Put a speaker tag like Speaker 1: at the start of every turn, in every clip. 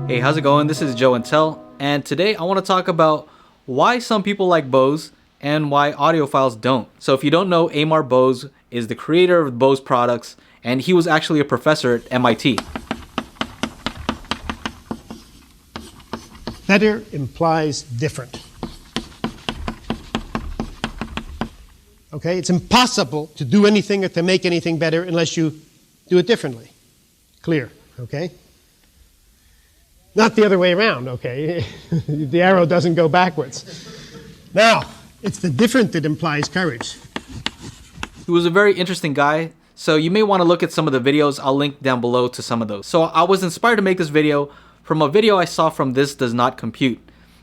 Speaker 1: Hey, how's it going? This is Joe and Tell, and today I want to talk about why some people like Bose and why audiophiles don't. So if you don't know, Amar Bose is the creator of Bose products, and he was actually a professor at MIT.
Speaker 2: Better implies different. Okay, it's impossible to do anything or to make anything better unless you do it differently. Clear, okay? Not the other way around, okay? The arrow doesn't go backwards. Now, it's the different that implies courage.
Speaker 1: He was a very interesting guy, so you may want to look at some of the videos. I'll link down below to some of those. So I was inspired to make this video from a video I saw from This Does Not Compute.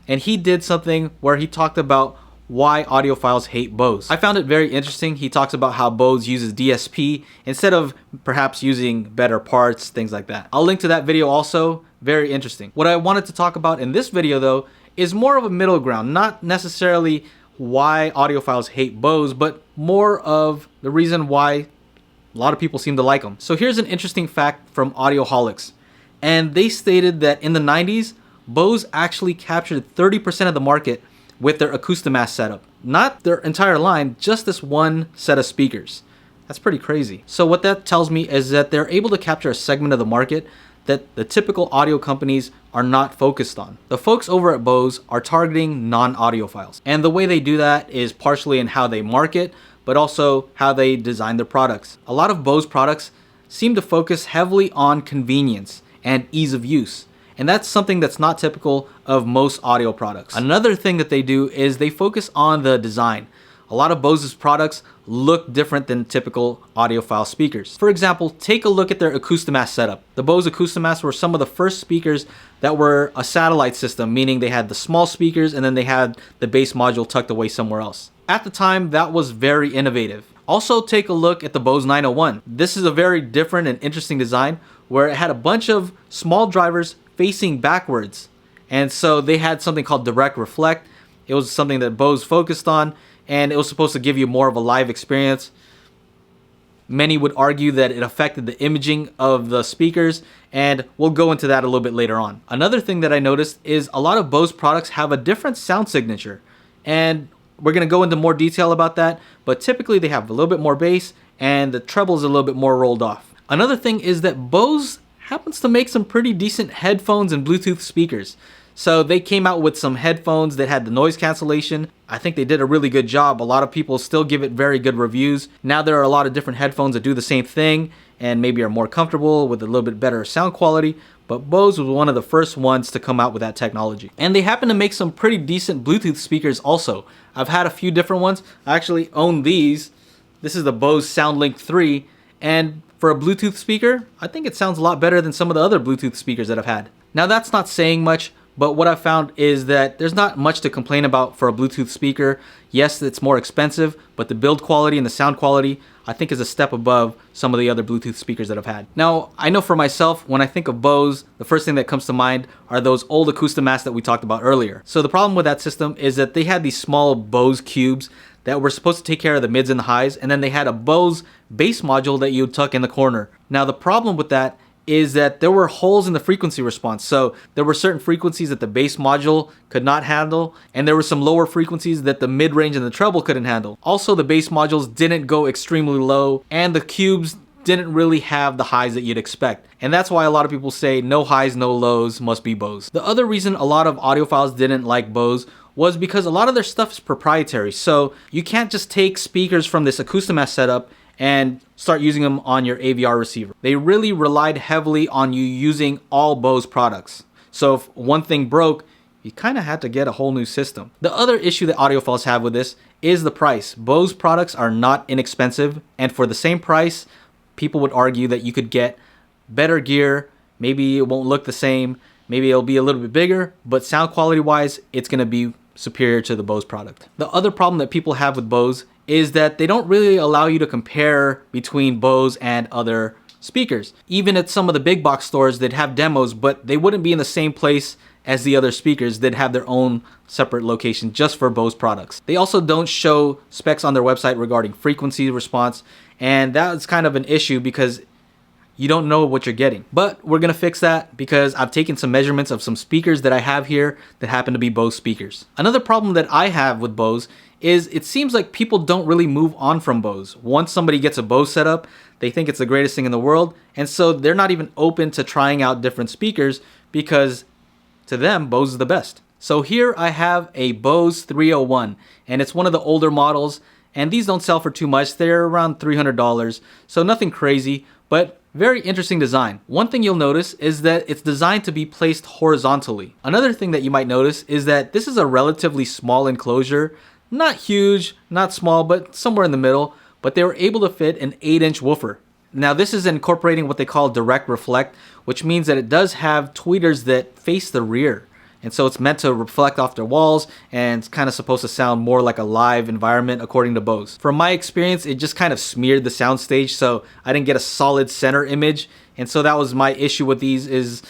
Speaker 1: And he did something where he talked about why audiophiles hate Bose. I found it very interesting. He talks about how Bose uses DSP instead of perhaps using better parts, things like that. I'll link to that video also. Very interesting. What I wanted to talk about in this video though is more of a middle ground, not necessarily why audiophiles hate Bose, but more of the reason why a lot of people seem to like them. So here's an interesting fact from Audioholics. And they stated that in the 90s, Bose actually captured 30% of the market with their Acoustimass setup. Not their entire line, just this one set of speakers. That's pretty crazy. So what that tells me is that they're able to capture a segment of the market that the typical audio companies are not focused on. The folks over at Bose are targeting non-audiophiles. And the way they do that is partially in how they market, but also how they design their products. A lot of Bose products seem to focus heavily on convenience and ease of use. And that's something that's not typical of most audio products. Another thing that they do is they focus on the design. A lot of Bose's products look different than typical audiophile speakers. For example, take a look at their Acoustimass setup. The Bose Acoustimass were some of the first speakers that were a satellite system, meaning they had the small speakers and then they had the bass module tucked away somewhere else. At the time, that was very innovative. Also, take a look at the Bose 901. This is a very different and interesting design where it had a bunch of small drivers facing backwards. And so they had something called direct reflect. It was something that Bose focused on, and it was supposed to give you more of a live experience. Many would argue that it affected the imaging of the speakers, and we'll go into that a little bit later on. Another thing that I noticed is a lot of Bose products have a different sound signature, and we're going to go into more detail about that, but typically they have a little bit more bass, and the treble is a little bit more rolled off. Another thing is that Bose happens to make some pretty decent headphones and Bluetooth speakers. So they came out with some headphones that had the noise cancellation. I think they did a really good job. A lot of people still give it very good reviews. Now there are a lot of different headphones that do the same thing and maybe are more comfortable with a little bit better sound quality. But Bose was one of the first ones to come out with that technology. And they happen to make some pretty decent Bluetooth speakers also. I've had a few different ones. I actually own these. This is the Bose SoundLink 3. And for a Bluetooth speaker, I think it sounds a lot better than some of the other Bluetooth speakers that I've had. Now that's not saying much, but what I've found is that there's not much to complain about for a Bluetooth speaker. Yes, it's more expensive, but the build quality and the sound quality, I think is a step above some of the other Bluetooth speakers that I've had. Now, I know for myself, when I think of Bose, the first thing that comes to mind are those old Acoustimass that we talked about earlier. So the problem with that system is that they had these small Bose cubes that were supposed to take care of the mids and the highs, and then they had a Bose bass module that you would tuck in the corner. Now the problem with that is that there were holes in the frequency response. So there were certain frequencies that the bass module could not handle, and there were some lower frequencies that the mid-range and the treble couldn't handle. Also, the bass modules didn't go extremely low, and the cubes didn't really have the highs that you'd expect. And that's why a lot of people say no highs, no lows, must be Bose. The other reason a lot of audiophiles didn't like Bose was because a lot of their stuff is proprietary. So you can't just take speakers from this Acoustimass setup and start using them on your AVR receiver. They really relied heavily on you using all Bose products. So if one thing broke, you kind of had to get a whole new system. The other issue that audiophiles have with this is the price. Bose products are not inexpensive, and for the same price, people would argue that you could get better gear. Maybe it won't look the same, maybe it'll be a little bit bigger, but sound quality wise, it's gonna be superior to the Bose product. The other problem that people have with Bose is that they don't really allow you to compare between Bose and other speakers. Even at some of the big box stores, they'd have demos, but they wouldn't be in the same place as the other speakers. They'd have their own separate location just for Bose products. They also don't show specs on their website regarding frequency response, and that's kind of an issue because you don't know what you're getting. But we're gonna fix that because I've taken some measurements of some speakers that I have here that happen to be Bose speakers. Another problem that I have with Bose is it seems like people don't really move on from Bose. Once somebody gets a Bose setup, they think it's the greatest thing in the world, and so they're not even open to trying out different speakers because to them, Bose is the best. So here I have a Bose 301, and it's one of the older models, and these don't sell for too much. They're around $300, so nothing crazy, but very interesting design. One thing you'll notice is that it's designed to be placed horizontally. Another thing that you might notice is that this is a relatively small enclosure. Not huge, not small, but somewhere in the middle, but they were able to fit an 8-inch woofer. Now this is incorporating what they call direct reflect, which means that it does have tweeters that face the rear. And so it's meant to reflect off their walls, and it's kind of supposed to sound more like a live environment according to Bose. From my experience, it just kind of smeared the soundstage, so I didn't get a solid center image. And so that was my issue with these, is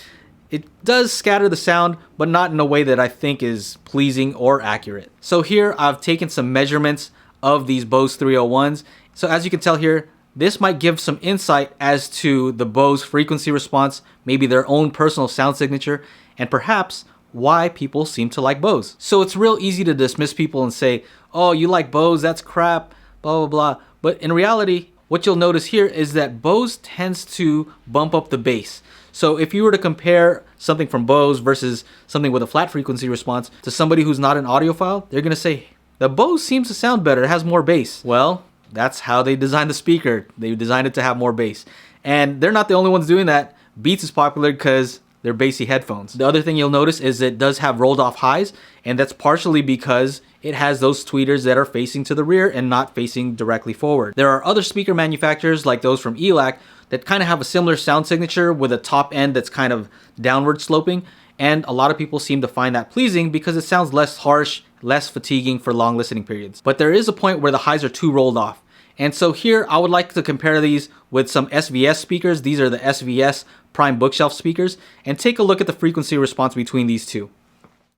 Speaker 1: it does scatter the sound, but not in a way that I think is pleasing or accurate. So here I've taken some measurements of these Bose 301s. So as you can tell here, this might give some insight as to the Bose frequency response, maybe their own personal sound signature, and perhaps why people seem to like Bose. So it's real easy to dismiss people and say, oh, you like Bose, that's crap, blah, blah, blah. But in reality, what you'll notice here is that Bose tends to bump up the bass. So if you were to compare something from Bose versus something with a flat frequency response to somebody who's not an audiophile, they're gonna say, the Bose seems to sound better, it has more bass. Well, that's how they designed the speaker. They designed it to have more bass. And they're not the only ones doing that. Beats is popular because they're bassy headphones. The other thing you'll notice is it does have rolled off highs, and that's partially because it has those tweeters that are facing to the rear and not facing directly forward. There are other speaker manufacturers like those from ELAC that kind of have a similar sound signature with a top end that's kind of downward sloping, and a lot of people seem to find that pleasing because it sounds less harsh, less fatiguing for long listening periods. But there is a point where the highs are too rolled off. And so here I would like to compare these with some SVS speakers. These are the SVS Prime Bookshelf speakers, and take a look at the frequency response between these two.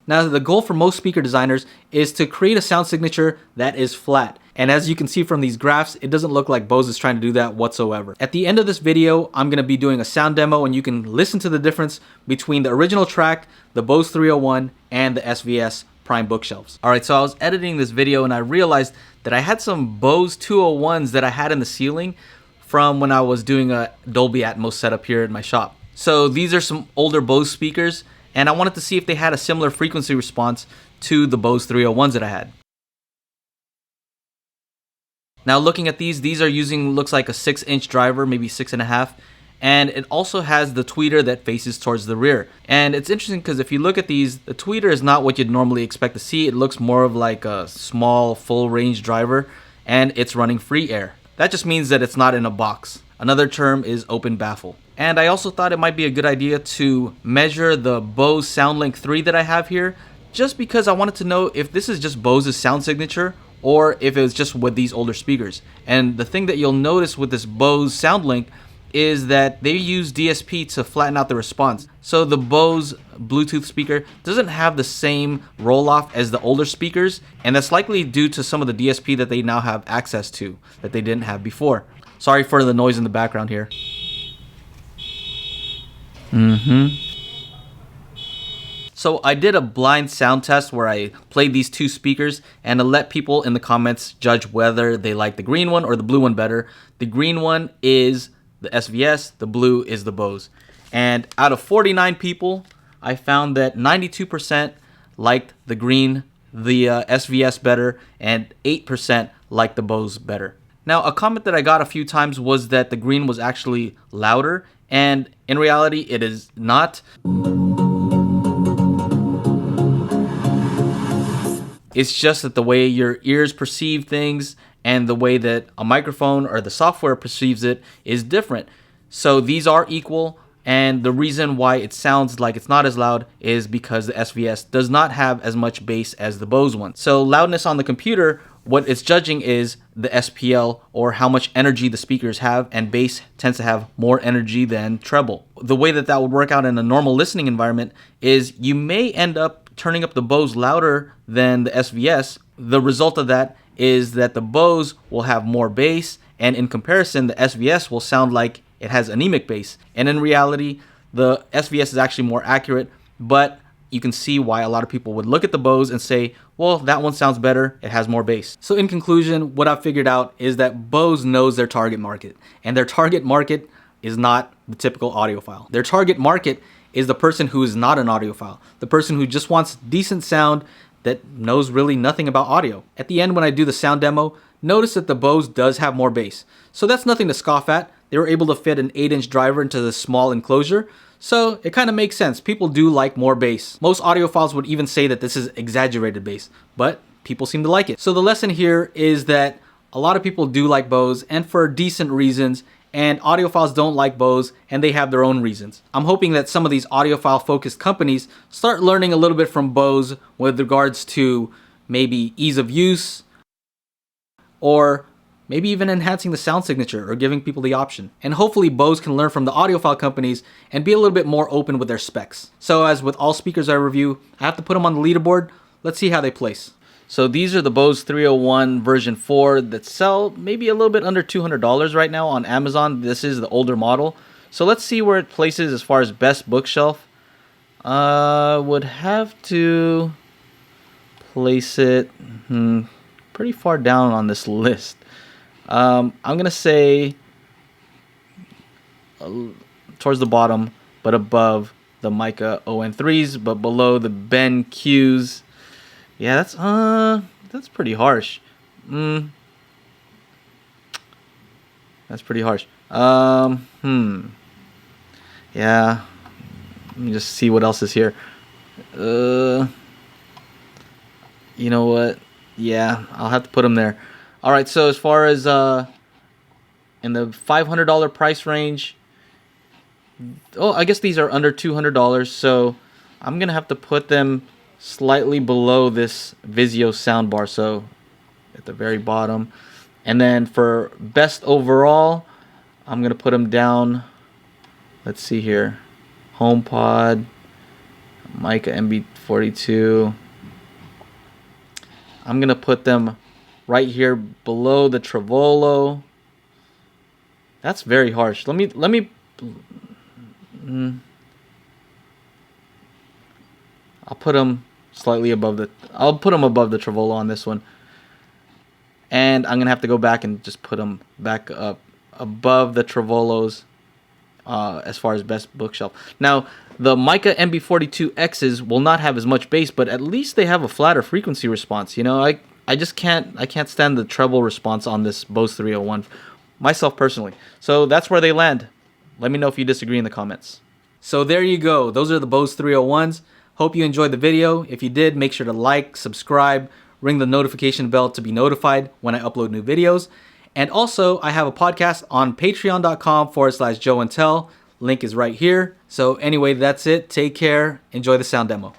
Speaker 1: Now the goal for most speaker designers is to create a sound signature that is flat. And as you can see from these graphs, it doesn't look like Bose is trying to do that whatsoever. At the end of this video, I'm going to be doing a sound demo, and you can listen to the difference between the original track, the Bose 301, and the SVS Prime Bookshelves. Alright, so I was editing this video and I realized that I had some Bose 201s that I had in the ceiling from when I was doing a Dolby Atmos setup here in my shop. So these are some older Bose speakers, and I wanted to see if they had a similar frequency response to the Bose 301s that I had. Now looking at these are using, looks like a 6-inch driver, maybe 6.5, and it also has the tweeter that faces towards the rear. And it's interesting because if you look at these, the tweeter is not what you'd normally expect to see. It looks more of like a small full range driver, and it's running free air. That just means that it's not in a box. Another term is open baffle. And I also thought it might be a good idea to measure the Bose SoundLink 3 that I have here, just because I wanted to know if this is just Bose's sound signature or if it's just with these older speakers. And the thing that you'll notice with this Bose SoundLink is that they use DSP to flatten out the response. So the Bose Bluetooth speaker doesn't have the same roll-off as the older speakers, and that's likely due to some of the DSP that they now have access to that they didn't have before. Sorry for the noise in the background here. So I did a blind sound test where I played these two speakers and to let people in the comments judge whether they like the green one or the blue one better. The green one is the SVS, the blue is the Bose. And out of 49 people, I found that 92% liked the green, the SVS better, and 8% liked the Bose better. Now, a comment that I got a few times was that the green was actually louder, and in reality, it is not. It's just that the way your ears perceive things and the way that a microphone or the software perceives it is different. So these are equal, and the reason why it sounds like it's not as loud is because the SVS does not have as much bass as the Bose one. So loudness on the computer, what it's judging is the SPL, or how much energy the speakers have, and bass tends to have more energy than treble. The way that that would work out in a normal listening environment is you may end up turning up the Bose louder than the SVS. The result of that is that the Bose will have more bass, and in comparison, the SVS will sound like it has anemic bass. And in reality, the SVS is actually more accurate, but you can see why a lot of people would look at the Bose and say, well, that one sounds better, it has more bass. So in conclusion, what I've figured out is that Bose knows their target market, and their target market is not the typical audiophile. Their target market is the person who is not an audiophile, the person who just wants decent sound that knows really nothing about audio. At the end, when I do the sound demo, notice that the Bose does have more bass. So that's nothing to scoff at. They were able to fit an 8-inch driver into this small enclosure, so it kind of makes sense. People do like more bass. Most audiophiles would even say that this is exaggerated bass, but people seem to like it. So the lesson here is that a lot of people do like Bose, and for decent reasons, and audiophiles don't like Bose, and they have their own reasons. I'm hoping that some of these audiophile focused companies start learning a little bit from Bose with regards to maybe ease of use, or maybe even enhancing the sound signature or giving people the option. And hopefully Bose can learn from the audiophile companies and be a little bit more open with their specs. So as with all speakers I review, I have to put them on the leaderboard. Let's see how they place. So these are the Bose 301 version 4 that sell maybe a little bit under $200 right now on Amazon. This is the older model. So let's see where it places as far as best bookshelf. Would have to place it pretty far down on this list. I'm gonna say towards the bottom, but above the Mica ON3s, but below the Ben Qs. Yeah, that's pretty harsh. That's pretty harsh. Yeah. Let me just see what else is here. You know what? Yeah, I'll have to put them there. All right, so as far as in the $500 price range, oh, I guess these are under $200, so I'm gonna have to put them slightly below this Vizio soundbar, so at the very bottom. And then for best overall, I'm gonna put them down. Let's see here, HomePod, Mica MB42. I'm gonna put them right here below the Trevolo. That's very harsh. Let me. I'll put them slightly above the. I'll put them above the Trevolo on this one. And I'm gonna have to go back and just put them back up above the Trevolos as far as best bookshelf. Now the Mica MB42Xs will not have as much bass, but at least they have a flatter frequency response. You know, I just can't stand the treble response on this Bose 301 myself personally. So that's where they land. Let me know if you disagree in the comments. So there you go. Those are the Bose 301s. Hope you enjoyed the video. If you did, make sure to like, subscribe, ring the notification bell to be notified when I upload new videos. And also, I have a podcast on patreon.com/JoeAndTell. Link is right here. So anyway, that's it. Take care. Enjoy the sound demo.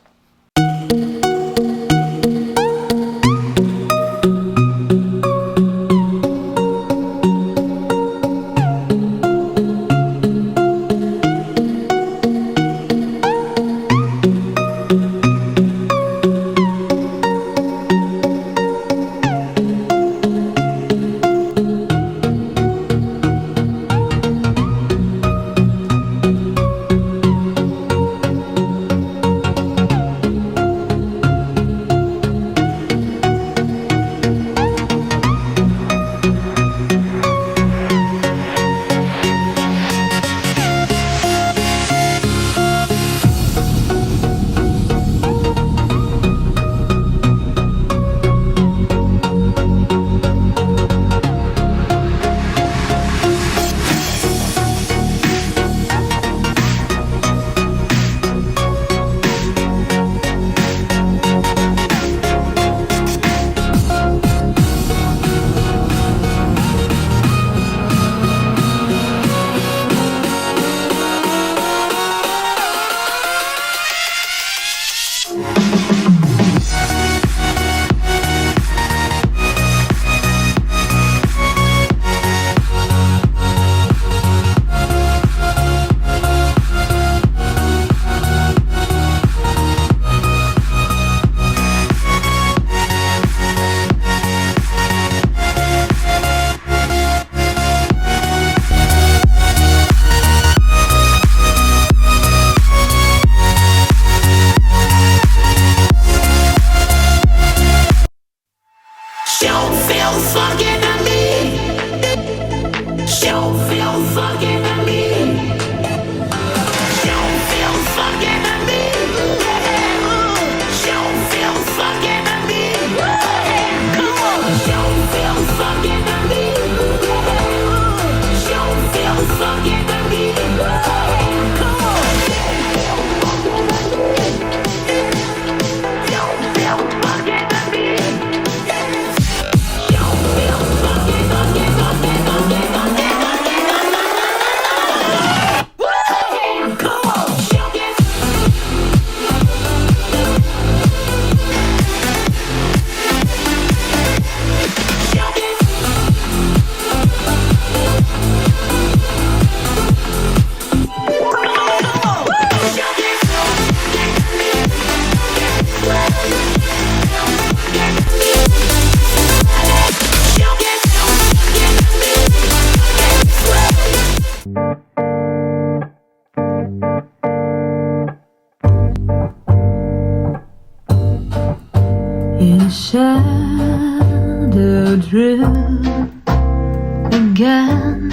Speaker 3: again.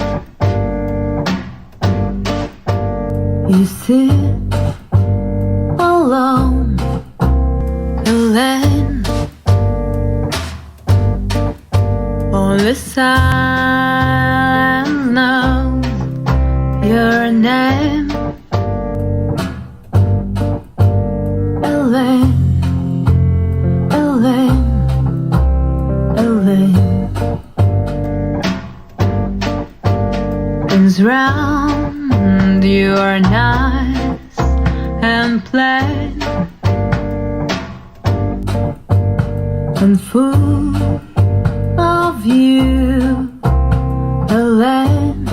Speaker 3: You sit alone, alone, all the silence knows your name. Elaine, Elaine, Elaine. Things round you are nice and plain and full of you, Elaine.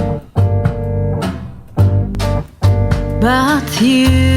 Speaker 3: But you